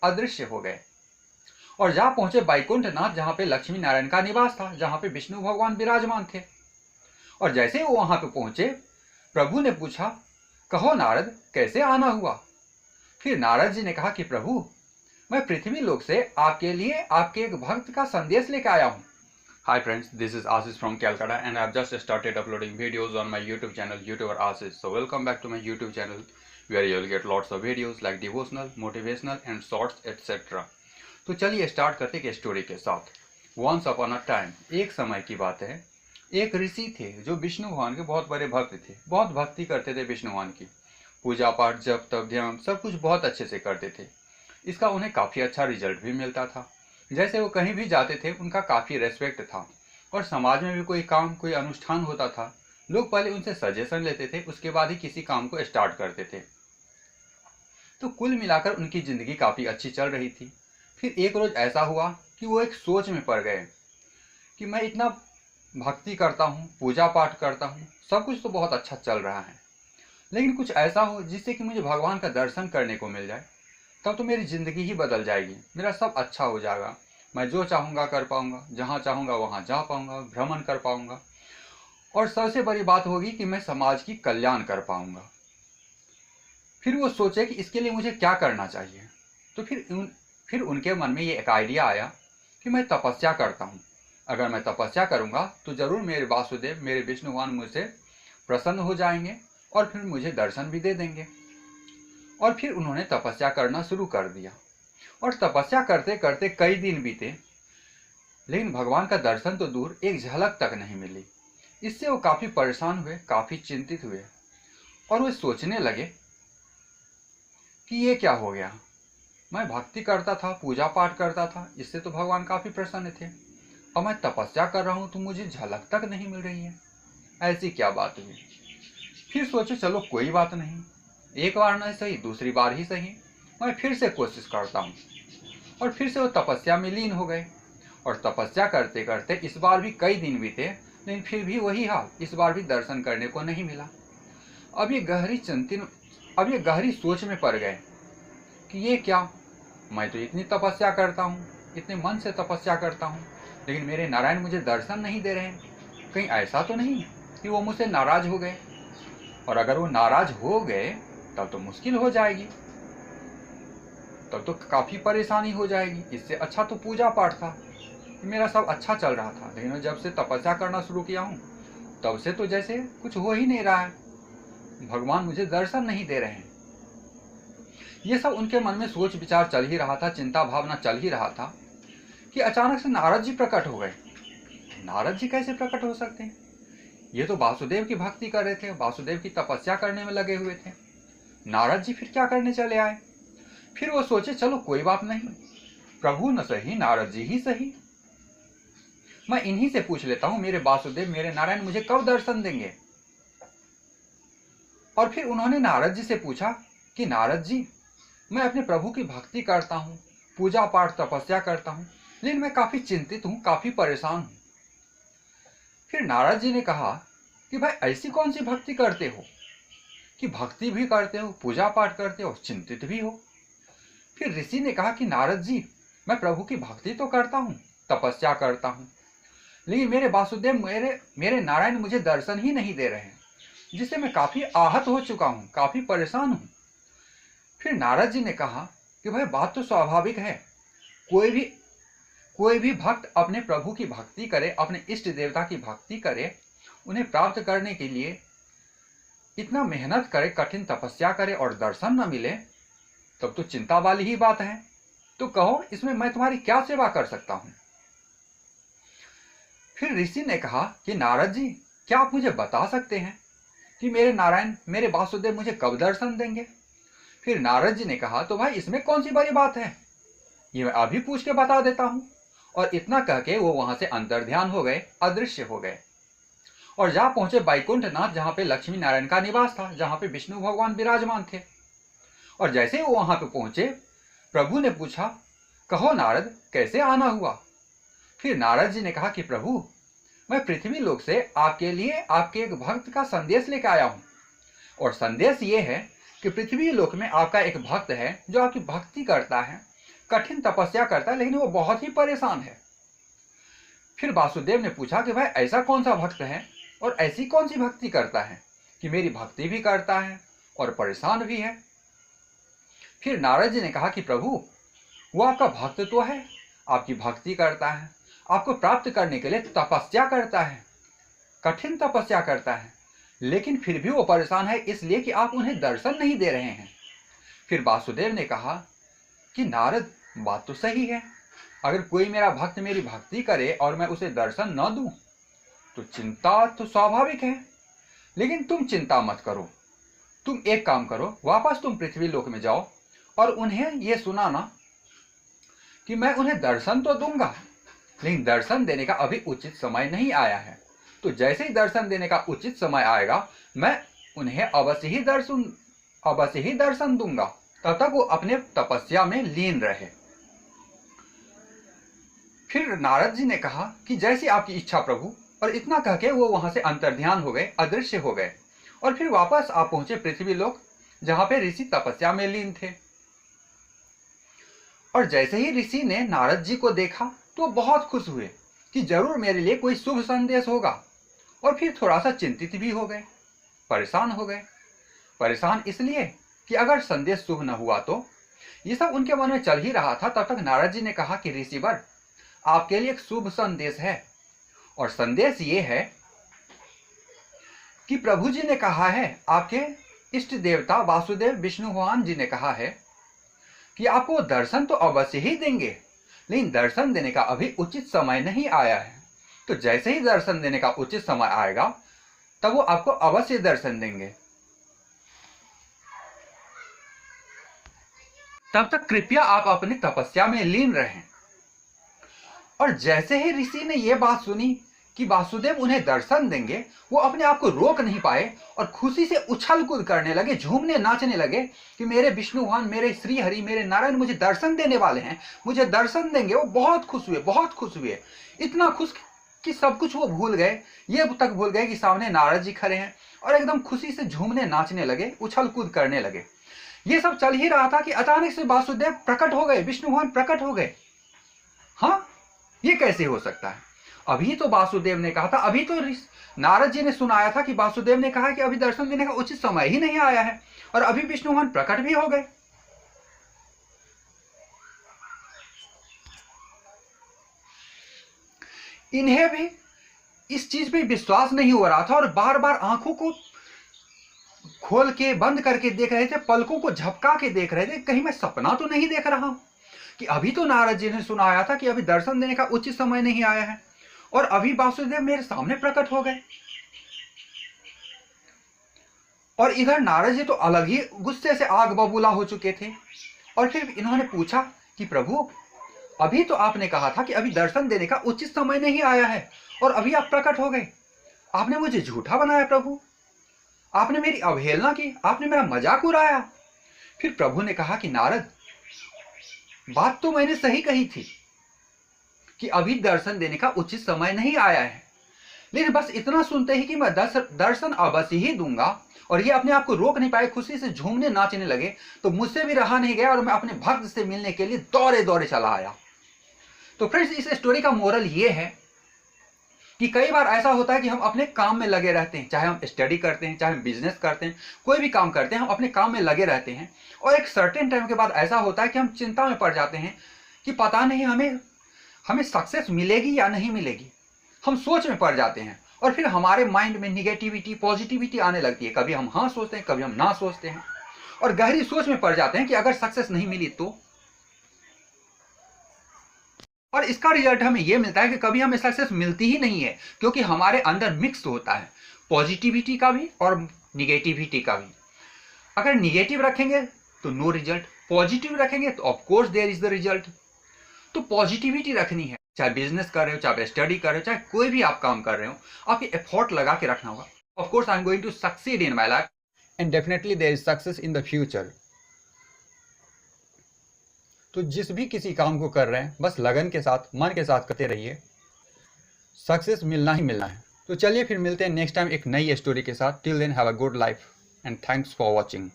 अदृश्य हो गए और जा पहुंचे बैकुंठ नाथ, जहां पे लक्ष्मी नारायण का निवास था, जहां पे विष्णु भगवान विराजमान थे। और जैसे ही वो वहां पे पहुंचे, प्रभु ने पूछा, कहो नारद, कैसे आना हुआ? फिर नारद जी ने कहा कि प्रभु, मैं पृथ्वी लोक से आपके लिए आपके एक भक्त का संदेश लेकर आया हूं। Hi friends, this is Ashish from Calcutta and I've just started uploading videos on my YouTube channel, YouTuber Ashish. So welcome back to my YouTube channel where you'll get lots of videos like devotional, motivational and shorts etc. तो चलिए start करते हैं story के साथ। Once upon a time, एक समय की बात है, एक ऋषि थे जो विष्णु भगवान के बहुत बड़े भक्त थे। बहुत भक्ति करते थे विष्णु भगवान की, पूजा पाठ जप तप ध्यान सब कुछ बहुत अच्छे से करते थे। इसका उन्हें काफ़ी अच्छा रिजल्ट भी मिलता था। जैसे वो कहीं भी जाते थे उनका काफ़ी रेस्पेक्ट था और समाज में भी कोई काम कोई अनुष्ठान होता था, लोग पहले उनसे सजेशन लेते थे, उसके बाद ही किसी काम को स्टार्ट करते थे। तो कुल मिलाकर उनकी ज़िंदगी काफ़ी अच्छी चल रही थी। फिर एक रोज़ ऐसा हुआ कि वो एक सोच में पड़ गए कि मैं इतना भक्ति करता हूँ, पूजा पाठ करता हूँ, सब कुछ तो बहुत अच्छा चल रहा है, लेकिन कुछ ऐसा हो जिससे कि मुझे भगवान का दर्शन करने को मिल जाए, तब तो मेरी ज़िंदगी ही बदल जाएगी, मेरा सब अच्छा हो जाएगा, मैं जो चाहूँगा कर पाऊँगा, जहाँ चाहूँगा वहाँ जा पाऊँगा, भ्रमण कर पाऊँगा और सबसे बड़ी बात होगी कि मैं समाज की कल्याण कर पाऊँगा। फिर वो सोचे कि इसके लिए मुझे क्या करना चाहिए। तो फिर उनके मन में ये एक आइडिया आया कि मैं तपस्या करता हूँ, अगर मैं तपस्या करूँगा तो ज़रूर मेरे वासुदेव, मेरे विष्णु भगवान मुझसे प्रसन्न हो जाएंगे और फिर मुझे दर्शन भी दे देंगे। और फिर उन्होंने तपस्या करना शुरू कर दिया और तपस्या करते करते कई दिन बीते, लेकिन भगवान का दर्शन तो दूर, एक झलक तक नहीं मिली। इससे वो काफ़ी परेशान हुए, काफ़ी चिंतित हुए और वे सोचने लगे कि ये क्या हो गया, मैं भक्ति करता था, पूजा पाठ करता था, इससे तो भगवान काफ़ी प्रसन्न थे, और मैं तपस्या कर रहा हूँ तो मुझे झलक तक नहीं मिल रही है, ऐसी क्या बात हुई। फिर सोचे चलो कोई बात नहीं, एक बार नहीं सही दूसरी बार ही सही, मैं फिर से कोशिश करता हूँ। और फिर से वो तपस्या में लीन हो गए और तपस्या करते करते इस बार भी कई दिन बीते, लेकिन फिर भी वही हाल, इस बार भी दर्शन करने को नहीं मिला। अब ये गहरी सोच में पड़ गए कि ये क्या, मैं तो इतनी तपस्या करता हूँ, इतने मन से तपस्या करता हूँ, लेकिन मेरे नारायण मुझे दर्शन नहीं दे रहे हैं, कहीं ऐसा तो नहीं कि वो मुझसे नाराज हो गए, और अगर वो नाराज हो गए तब तो मुश्किल हो जाएगी, तब तो काफ़ी परेशानी हो जाएगी। इससे अच्छा तो पूजा पाठ था, मेरा सब अच्छा चल रहा था, लेकिन जब से तपस्या करना शुरू किया हूँ तब से तो जैसे कुछ हो ही नहीं रहा है, भगवान मुझे दर्शन नहीं दे रहे हैं। ये सब उनके मन में सोच विचार चल ही रहा था, चिंता भावना चल ही रहा था कि अचानक से नारद जी प्रकट हो गए। नारद जी कैसे प्रकट हो सकते हैं, ये तो वासुदेव की भक्ति कर रहे थे, वासुदेव की तपस्या करने में लगे हुए थे, नारद जी फिर क्या करने चले आए। फिर वो सोचे चलो कोई बात नहीं, प्रभु न सही नारद जी ही सही, मैं इन्हीं से पूछ लेता हूं, मेरे वासुदेव मेरे नारायण मुझे कब दर्शन देंगे। और फिर उन्होंने नारद जी से पूछा कि नारद जी, मैं अपने प्रभु की भक्ति करता हूं, पूजा पाठ तपस्या करता हूं, लेकिन मैं काफी चिंतित हूं, काफी परेशान हूं। फिर नारद जी ने कहा कि भाई ऐसी कौन सी भक्ति करते हो कि भक्ति भी करते हो, पूजा पाठ करते हो, चिंतित भी हो। फिर ऋषि ने कहा कि नारद जी, मैं प्रभु की भक्ति तो करता हूँ, तपस्या करता हूँ, लेकिन मेरे वासुदेव मेरे नारायण मुझे दर्शन ही नहीं दे रहे हैं, जिससे मैं काफ़ी आहत हो चुका हूँ, काफ़ी परेशान हूँ। फिर नारद जी ने कहा कि भाई बात तो स्वाभाविक है, कोई भी भक्त अपने प्रभु की भक्ति करे, अपने इष्ट देवता की भक्ति करे, उन्हें प्राप्त करने के लिए इतना मेहनत करे, कठिन तपस्या करे और दर्शन न मिले, तब तो चिंता वाली ही बात है। तो कहो इसमें मैं तुम्हारी क्या सेवा कर सकता हूं। फिर ऋषि ने कहा कि नारद जी, क्या आप मुझे बता सकते हैं कि मेरे नारायण मेरे वासुदेव मुझे कब दर्शन देंगे। फिर नारद जी ने कहा तो भाई इसमें कौन सी बड़ी बात है, ये मैं अभी पूछ के बता देता हूं। और इतना कह के वो वहां से अंतर्ध्यान हो गए, अदृश्य हो गए और जा पहुंचे बैकुंठ नाथ, जहां पे लक्ष्मी नारायण का निवास था, जहां पे विष्णु भगवान विराजमान थे। और जैसे ही वो वहां पे पहुंचे, प्रभु ने पूछा, कहो नारद, कैसे आना हुआ। फिर नारद जी ने कहा कि प्रभु, मैं पृथ्वी लोक से आपके लिए आपके एक भक्त का संदेश लेकर आया हूं, और संदेश ये है कि पृथ्वी लोक में आपका एक भक्त है जो आपकी भक्ति करता है, कठिन तपस्या करता है, लेकिन वो बहुत ही परेशान है। फिर वासुदेव ने पूछा कि भाई ऐसा कौन सा भक्त है और ऐसी कौन सी भक्ति करता है कि मेरी भक्ति भी करता है और परेशान भी है। फिर नारद जी ने कहा कि प्रभु, वो आपका भक्त तो है, आपकी भक्ति करता है, आपको प्राप्त करने के लिए तपस्या करता है, कठिन तपस्या करता है, लेकिन फिर भी वो परेशान है इसलिए कि आप उन्हें दर्शन नहीं दे रहे हैं। फिर वासुदेव ने कहा कि नारद, बात तो सही है, अगर कोई मेरा भक्त मेरी भक्ति करे और मैं उसे दर्शन न दूं तो चिंता तो स्वाभाविक है, लेकिन तुम चिंता मत करो। तुम एक काम करो, वापस तुम पृथ्वी लोक में जाओ और उन्हें यह सुनाना कि मैं उन्हें दर्शन तो दूंगा, लेकिन दर्शन देने का अभी उचित समय नहीं आया है। तो जैसे ही दर्शन देने का उचित समय आएगा मैं उन्हें अवश्य ही दर्शन दूंगा। तब तक वो अपने तपस्या में लीन रहे। फिर नारद जी ने कहा कि जैसी आपकी इच्छा प्रभु, और इतना कह के वो वहां से अंतर्ध्यान हो गए, अदृश्य हो गए। और फिर वापस आप पहुंचे पृथ्वी लोक, जहां पे ऋषि तपस्या में लीन थे। और जैसे ही ऋषि ने नारद जी को देखा तो बहुत खुश हुए कि जरूर मेरे लिए कोई शुभ संदेश होगा। और फिर थोड़ा सा चिंतित भी हो गए, परेशान हो गए। परेशान इसलिए कि अगर संदेश शुभ न हुआ तो, ये सब उनके मन में चल ही रहा था। तब तक नारद जी ने कहा कि ऋषिवर, आपके लिए एक शुभ संदेश है, और संदेश ये है कि प्रभु जी ने कहा है, आपके इष्ट देवता वासुदेव विष्णु भगवान जी ने कहा है कि आपको दर्शन तो अवश्य ही देंगे, लेकिन दर्शन देने का अभी उचित समय नहीं आया है। तो जैसे ही दर्शन देने का उचित समय आएगा तब वो आपको अवश्य दर्शन देंगे। तब तक कृपया आप अपनी तपस्या में लीन रहें। और जैसे ही ऋषि ने यह बात सुनी कि वासुदेव उन्हें दर्शन देंगे, वो अपने आप को रोक नहीं पाए और खुशी से उछल कूद करने लगे, झूमने नाचने लगे कि मेरे विष्णु भगवान, मेरे श्री हरि, मेरे नारायण मुझे दर्शन देने वाले हैं, मुझे दर्शन देंगे। वो बहुत खुश हुए, बहुत खुश हुए, इतना खुश कि सब कुछ वो भूल गए, ये तक भूल गए कि सामने नारद जी खड़े हैं, और एकदम खुशी से झूमने नाचने लगे, उछल कूद करने लगे। ये सब चल ही रहा था कि अचानक से वासुदेव प्रकट हो गए, विष्णु भगवान प्रकट हो गए। हाँ, ये कैसे हो सकता है? अभी तो वासुदेव ने कहा था, अभी तो नारद जी ने सुनाया था कि वासुदेव ने कहा कि अभी दर्शन देने का उचित समय ही नहीं आया है, और अभी विष्णु भगवान प्रकट भी हो गए। इन्हें भी इस चीज पे विश्वास नहीं हो रहा था और बार बार आंखों को खोल के बंद करके देख रहे थे, पलकों को झपका के देख रहे थे, कहीं मैं सपना तो नहीं देख रहा हूं कि अभी तो नारद जी ने सुनाया था कि अभी दर्शन देने का उचित समय नहीं आया है, और अभी वासुदेव मेरे सामने प्रकट हो गए। और इधर नारद जी तो अलग ही गुस्से से आग बबूला हो चुके थे। और फिर इन्होंने पूछा कि प्रभु, अभी तो आपने कहा था कि अभी दर्शन देने का उचित समय नहीं आया है, और अभी आप प्रकट हो गए। आपने मुझे झूठा बनाया प्रभु, आपने मेरी अवहेलना की, आपने मेरा मजाक उड़ाया। फिर प्रभु ने कहा कि नारद, बात तो मैंने सही कही थी कि अभी दर्शन देने का उचित समय नहीं आया है, लेकिन बस इतना सुनते ही कि मैं दर्शन अवश्य ही दूंगा, और ये अपने आप को रोक नहीं पाए, खुशी से झूमने नाचने लगे, तो मुझसे भी रहा नहीं गया और मैं अपने भक्त से मिलने के लिए दौड़े दौड़े चला आया। तो फ्रेंड्स, इस स्टोरी का मोरल ये है कि कई बार ऐसा होता है कि हम अपने काम में लगे रहते हैं, चाहे हम स्टडी करते हैं, चाहे हम बिजनेस करते हैं, कोई भी काम करते हैं, हम अपने काम में लगे रहते हैं, और एक सर्टेन टाइम के बाद ऐसा होता है कि हम चिंता में पड़ जाते हैं कि पता नहीं हमें सक्सेस मिलेगी या नहीं मिलेगी। हम सोच में पड़ जाते हैं, और फिर हमारे माइंड में निगेटिविटी पॉजिटिविटी आने लगती है। कभी हम हाँ सोचते हैं, कभी हम ना सोचते हैं, और गहरी सोच में पड़ जाते हैं कि अगर सक्सेस नहीं मिली तो। और इसका रिजल्ट हमें यह मिलता है कि कभी हमें सक्सेस मिलती ही नहीं है, क्योंकि हमारे अंदर मिक्स होता है पॉजिटिविटी का भी और निगेटिविटी का भी। अगर निगेटिव रखेंगे तो नो रिजल्ट, पॉजिटिव रखेंगे तो of course there is the result. तो पॉजिटिविटी रखनी है, चाहे बिजनेस कर रहे हो, चाहे स्टडी कर रहे हो, चाहे कोई भी आप काम कर रहे हो, आपके एफर्ट लगा के रखना होगा। Of course I am going to succeed in my life and definitely there is success in the future. तो जिस भी किसी काम को कर रहे हैं, बस लगन के साथ, मन के साथ करते रहिए, सक्सेस मिलना ही मिलना है। तो चलिए फिर मिलते हैं नेक्स्ट टाइम एक नई स्टोरी के साथ। Till then have a good life and thanks for watching.